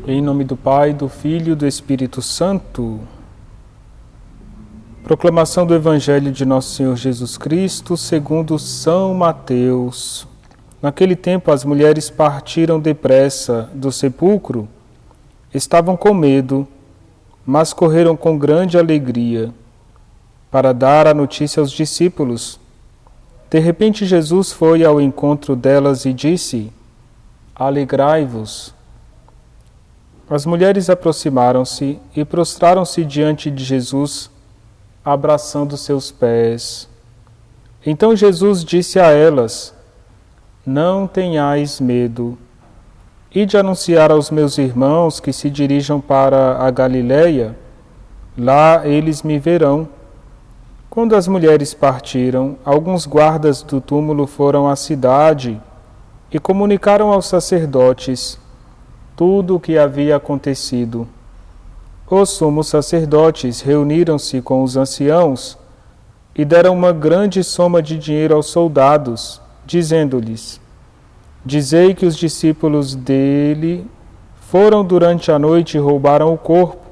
Em nome do Pai, do Filho e do Espírito Santo. Proclamação do Evangelho de Nosso Senhor Jesus Cristo, segundo São Mateus. Naquele tempo as mulheres partiram depressa do sepulcro. Estavam com medo, mas correram com grande alegria para dar a notícia aos discípulos. De repente Jesus foi ao encontro delas e disse: Alegrai-vos. As mulheres aproximaram-se e prostraram-se diante de Jesus, abraçando seus pés. Então Jesus disse a elas: Não tenhais medo. Ide anunciar aos meus irmãos que se dirijam para a Galiléia. Lá eles me verão. Quando as mulheres partiram, alguns guardas do túmulo foram à cidade e comunicaram aos sacerdotes tudo o que havia acontecido. Os sumos sacerdotes reuniram-se com os anciãos e deram uma grande soma de dinheiro aos soldados, dizendo-lhes: Dizei que os discípulos dele foram durante a noite e roubaram o corpo,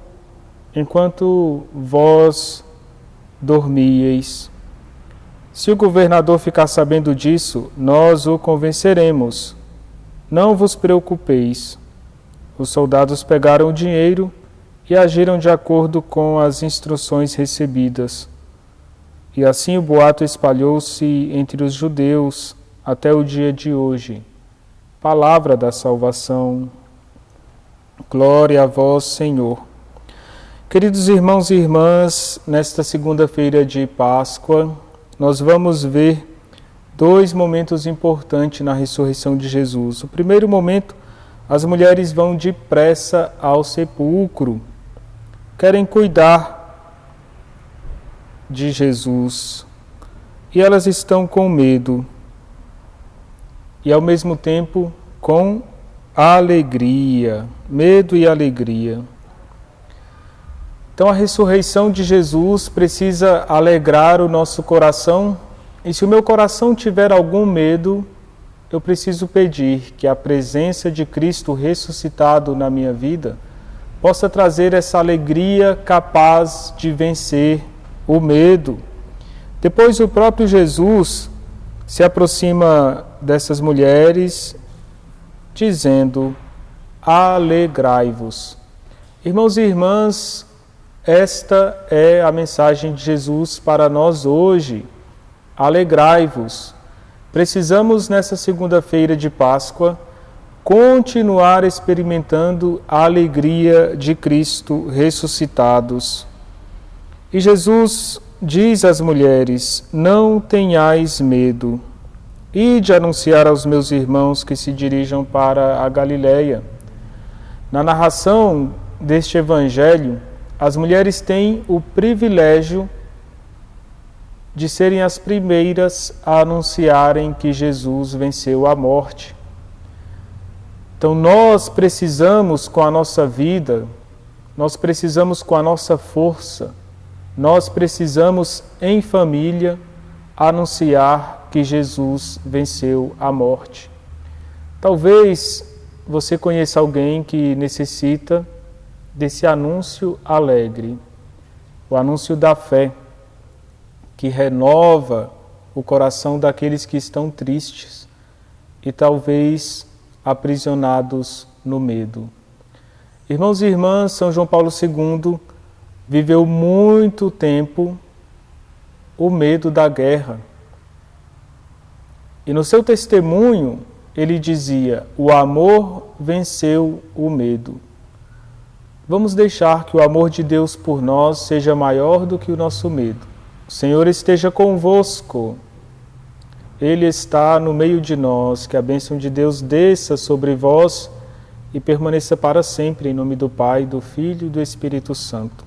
enquanto vós dormíeis. Se o governador ficar sabendo disso, nós o convenceremos. Não vos preocupeis. Os soldados pegaram o dinheiro e agiram de acordo com as instruções recebidas. E assim o boato espalhou-se entre os judeus até o dia de hoje. Palavra da salvação. Glória a vós, Senhor. Queridos irmãos e irmãs, nesta segunda-feira de Páscoa, nós vamos ver dois momentos importantes na ressurreição de Jesus. O primeiro momento, as mulheres vão depressa ao sepulcro, querem cuidar de Jesus e elas estão com medo e ao mesmo tempo com alegria, medo e alegria. Então a ressurreição de Jesus precisa alegrar o nosso coração, e se o meu coração tiver algum medo, eu preciso pedir que a presença de Cristo ressuscitado na minha vida possa trazer essa alegria capaz de vencer o medo. Depois o próprio Jesus se aproxima dessas mulheres dizendo: Alegrai-vos. Irmãos e irmãs, esta é a mensagem de Jesus para nós hoje. Alegrai-vos. Precisamos, nessa segunda-feira de Páscoa, continuar experimentando a alegria de Cristo ressuscitados. E Jesus diz às mulheres: Não tenhais medo. Ide anunciar aos meus irmãos que se dirijam para a Galiléia. Na narração deste evangelho, as mulheres têm o privilégio de serem as primeiras a anunciarem que Jesus venceu a morte. Então nós precisamos com a nossa vida, nós precisamos com a nossa força, nós precisamos em família anunciar que Jesus venceu a morte. Talvez você conheça alguém que necessita desse anúncio alegre, o anúncio da fé, que renova o coração daqueles que estão tristes e talvez aprisionados no medo. Irmãos e irmãs, São João Paulo II viveu muito tempo o medo da guerra. E no seu testemunho ele dizia: o amor venceu o medo. Vamos deixar que o amor de Deus por nós seja maior do que o nosso medo. O Senhor esteja convosco. Ele está no meio de nós. Que a bênção de Deus desça sobre vós e permaneça para sempre, em nome do Pai, do Filho e do Espírito Santo.